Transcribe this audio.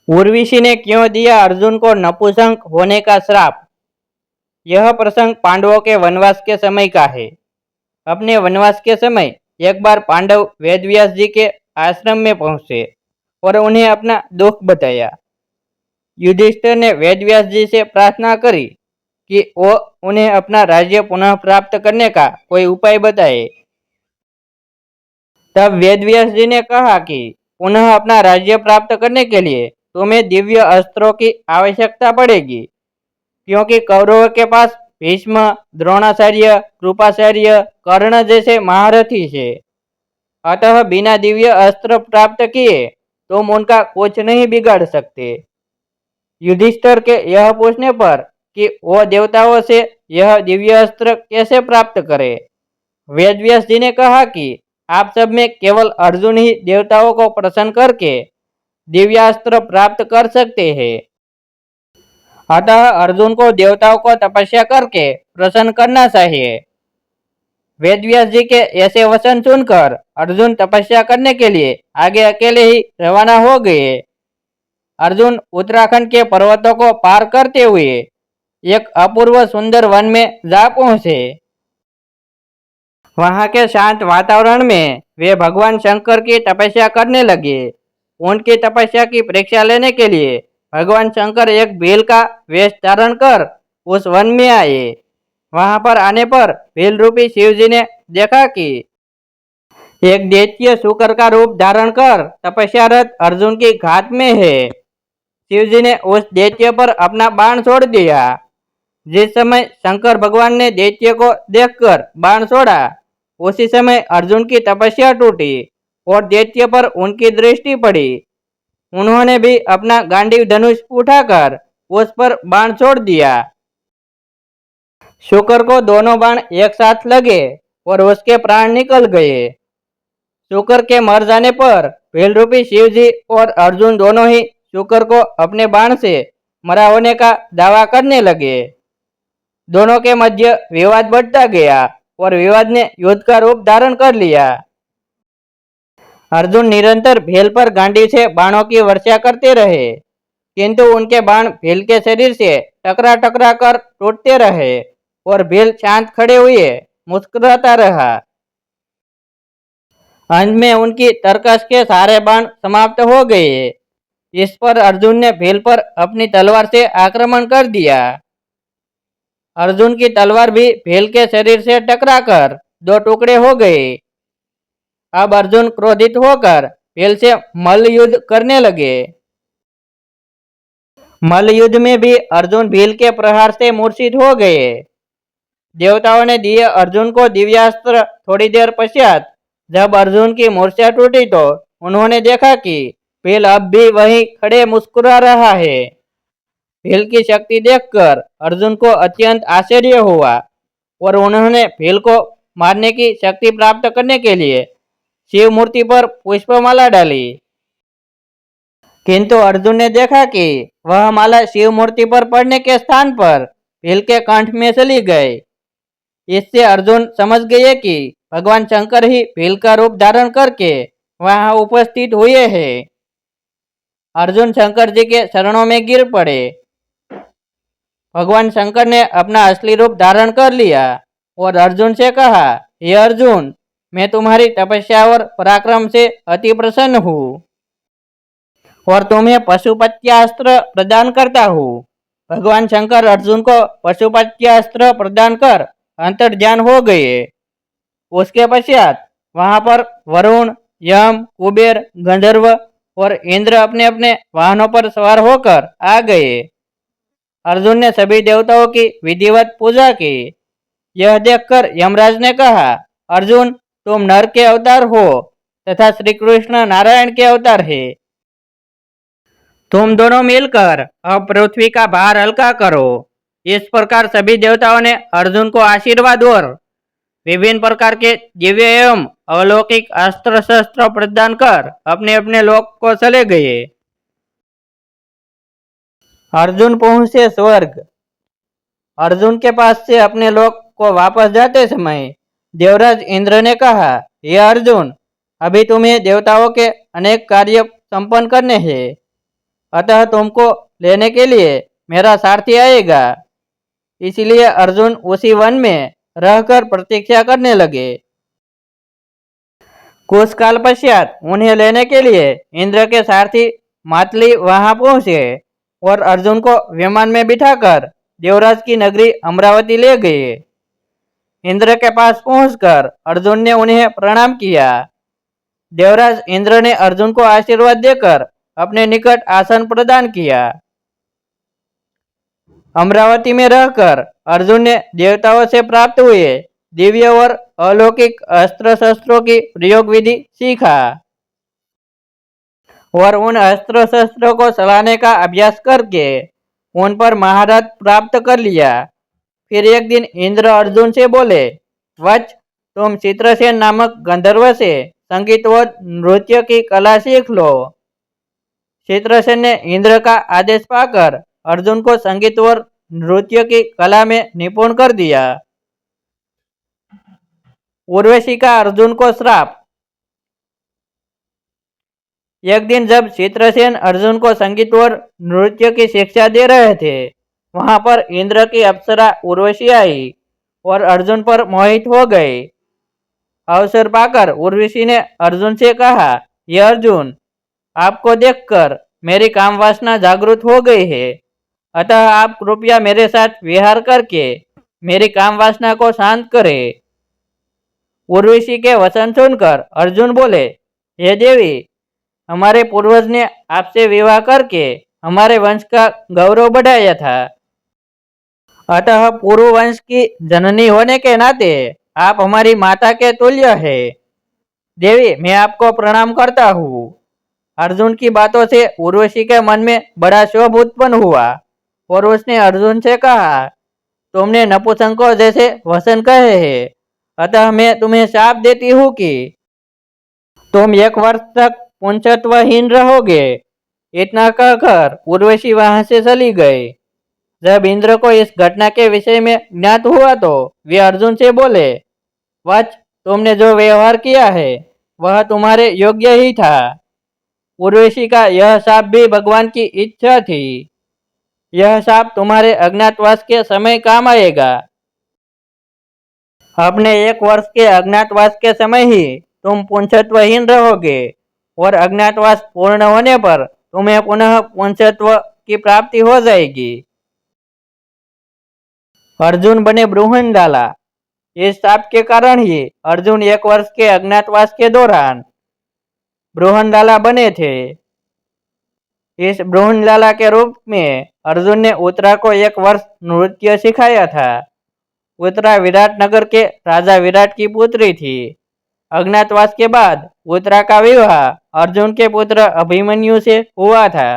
उर्वशी ने क्यों दिया अर्जुन को नपुंसक होने का श्राप। यह प्रसंग पांडवों के वनवास के समय का है। अपने वनवास के समय एक बार पांडव वेदव्यास जी के आश्रम में पहुंचे और उन्हें अपना दुख बताया। युधिष्ठिर ने वेदव्यास जी से प्रार्थना करी कि वो उन्हें अपना राज्य पुनः प्राप्त करने का कोई उपाय बताए। तब वेदव्यास जी ने कहा कि पुनः अपना राज्य प्राप्त करने के लिए तुम्हें दिव्य अस्त्रों की आवश्यकता पड़ेगी, क्योंकि कौरवों के पास भीष्म, द्रोणाचार्य, कृपाचार्य, कर्ण जैसे महारथी है। अतः बिना दिव्य अस्त्र प्राप्त किए तुम उनका कुछ नहीं बिगाड़ सकते। युधिष्ठिर के यह पूछने पर कि वो देवताओं से यह दिव्य अस्त्र कैसे प्राप्त करे, वेदव्यास जी ने कहा कि आप सब में केवल अर्जुन ही देवताओं को प्रसन्न करके दिव्यास्त्र प्राप्त कर सकते हैं। अतः अर्जुन को देवताओं को तपस्या करके प्रसन्न करना चाहिए। वेदव्यास जी के ऐसे वचन सुनकर अर्जुन तपस्या करने के लिए आगे अकेले ही रवाना हो गए। अर्जुन उत्तराखंड के पर्वतों को पार करते हुए एक अपूर्व सुंदर वन में जा पहुंचे। वहां के शांत वातावरण में वे भगवान शंकर की तपस्या करने लगे। उनकी तपस्या की परीक्षा लेने के लिए भगवान शंकर एक भील का वेश धारण कर उस वन में आए। वहां पर आने पर भील रूपी शिव जी ने देखा कि एक दैत्य शुकर का रूप धारण कर तपस्यारत अर्जुन की घात में है। शिव जी ने उस दैत्य पर अपना बाण छोड़ दिया। जिस समय शंकर भगवान ने दैत्य को देखकर बाण छोड़ा, उसी समय अर्जुन की तपस्या टूटी और दैत्य पर उनकी दृष्टि पड़ी। उन्होंने भी अपना गांडीव धनुष उठाकर उस पर बाण छोड़ दिया। शुकर को दोनों बाण एक साथ लगे और उसके प्राण निकल गए। शुकर के मर जाने पर भील रूपी शिव जी और अर्जुन दोनों ही शुकर को अपने बाण से मरा होने का दावा करने लगे। दोनों के मध्य विवाद बढ़ता गया और विवाद ने युद्ध का रूप धारण कर लिया। अर्जुन निरंतर भील पर गांडी से बाणों की वर्षा करते रहे, किंतु उनके बाण भील के शरीर से टकरा टकरा कर टूटते रहे और भील शांत खड़े हुए मुस्कुराता रहा। अंत में उनकी तरकस के सारे बाण समाप्त हो गए। इस पर अर्जुन ने भील पर अपनी तलवार से आक्रमण कर दिया। अर्जुन की तलवार भी भील के शरीर से टकराकर दो टुकड़े हो गए। अब अर्जुन क्रोधित होकर भील से मल्ल युद्ध करने लगे। मल्ल युद्ध में भी अर्जुन भील के प्रहार से मूर्छित हो गए। देवताओं ने दिए अर्जुन को दिव्यास्त्र। थोड़ी देर पश्चात जब अर्जुन की मूर्छा टूटी तो उन्होंने देखा कि भील अब भी वहीं खड़े मुस्कुरा रहा है। भील की शक्ति देखकर अर्जुन को अत्यंत आश्चर्य हुआ और उन्होंने भील को मारने की शक्ति प्राप्त करने के लिए शिव मूर्ति पर पुष्पमाला डाली। किंतु अर्जुन ने देखा कि वह माला शिव मूर्ति पर पड़ने के स्थान पर भील के कंठ में चली गई। इससे अर्जुन समझ गए कि भगवान शंकर ही भील का रूप धारण करके वहां उपस्थित हुए हैं। अर्जुन शंकर जी के चरणों में गिर पड़े। भगवान शंकर ने अपना असली रूप धारण कर लिया और अर्जुन से कहा, हे अर्जुन, मैं तुम्हारी तपस्या और पराक्रम से अति प्रसन्न हूँ और तुम्हें पशुपत्यास्त्र प्रदान करता हूँ। भगवान शंकर अर्जुन को पशुपत्यास्त्र प्रदान कर अंतर्ध्यान हो गए। उसके पश्चात वहां पर वरुण, यम, कुबेर, गंधर्व और इंद्र अपने अपने वाहनों पर सवार होकर आ गए। अर्जुन ने सभी देवताओं की विधिवत पूजा की। यह देखकर यमराज ने कहा, अर्जुन, तुम नर के अवतार हो तथा श्री कृष्ण नारायण के अवतार है। तुम दोनों मिलकर अब पृथ्वी का भार हल्का करो। इस प्रकार सभी देवताओं ने अर्जुन को आशीर्वाद और विभिन्न प्रकार के दिव्य एवं अलौकिक अस्त्र शस्त्र प्रदान कर अपने अपने लोक को चले गए। अर्जुन पहुंचे स्वर्ग। अर्जुन के पास से अपने लोक को वापस जाते समय देवराज इंद्र ने कहा, हे अर्जुन, अभी तुम्हें देवताओं के अनेक कार्य संपन्न करने हैं। अतः तुमको लेने के लिए मेरा सारथी आएगा। इसलिए अर्जुन उसी वन में रहकर प्रतीक्षा करने लगे। कुछ काल पश्चात उन्हें लेने के लिए इंद्र के सारथी मातली वहां पहुंचे और अर्जुन को विमान में बिठाकर देवराज की नगरी अमरावती ले गए। इंद्र के पास पहुंचकर अर्जुन ने उन्हें प्रणाम किया। देवराज इंद्र ने अर्जुन को आशीर्वाद देकर अपने निकट आसन प्रदान किया। अमरावती में रहकर अर्जुन ने देवताओं से प्राप्त हुए दिव्य और अलौकिक अस्त्र शस्त्रों की प्रयोग विधि सीखा और उन अस्त्र शस्त्रों को चलाने का अभ्यास करके उन पर महारथ प्राप्त कर लिया। फिर एक दिन इंद्र अर्जुन से बोले, वत्स, तुम चित्रसेन नामक गंधर्व से संगीत और नृत्य की कला सीख लो। चित्रसेन ने इंद्र का आदेश पाकर अर्जुन को संगीत और नृत्य की कला में निपुण कर दिया। उर्वशी का अर्जुन को श्राप। एक दिन जब चित्रसेन अर्जुन को संगीत और नृत्य की शिक्षा दे रहे थे, वहां पर इंद्र की अप्सरा उर्वशी आई और अर्जुन पर मोहित हो गई। अवसर पाकर उर्वशी ने अर्जुन से कहा, ये अर्जुन, आपको देखकर मेरी काम वासना जागृत हो गई है, अतः आप कृपया मेरे साथ विहार करके मेरी काम वासना को शांत करें। उर्वशी के वचन सुनकर अर्जुन बोले, हे देवी, हमारे पूर्वज ने आपसे विवाह करके हमारे वंश का गौरव बढ़ाया था, अतः पूर्व वंश की जननी होने के नाते आप हमारी माता के तुल्य है। देवी, मैं आपको प्रणाम करता हूँ। अर्जुन की बातों से उर्वशी के मन में बड़ा क्षोभ उत्पन्न हुआ और उसने अर्जुन से कहा, तुमने नपुंसकों जैसे वचन कहे हैं, अतः मैं तुम्हें शाप देती हूँ कि तुम 1 वर्ष तक पुंसत्वहीन रहोगे। इतना कहकर उर्वशी वहां से चली गई। जब इंद्र को इस घटना के विषय में ज्ञात हुआ तो वे अर्जुन से बोले, वत्स, तुमने जो व्यवहार किया है वह तुम्हारे योग्य ही था। उर्वशी का यह शाप भी भगवान की इच्छा थी। यह शाप तुम्हारे अज्ञातवास के समय काम आएगा। अपने 1 वर्ष के अज्ञातवास के समय ही तुम पुंसत्वहीन रहोगे और अज्ञातवास पूर्ण होने पर तुम्हें पुनः पुंसत्व की प्राप्ति हो जाएगी। अर्जुन बने बृहन्नलाला। इस शाप के कारण ही अर्जुन 1 वर्ष के अज्ञातवास के दौरान बृहन्नलाला बने थे। इस बृहन्नलाला के रूप में अर्जुन ने उत्तरा को 1 वर्ष नृत्य सिखाया था। उत्तरा विराट नगर के राजा विराट की पुत्री थी। अज्ञातवास के बाद उत्तरा का विवाह अर्जुन के पुत्र अभिमन्यु से हुआ था।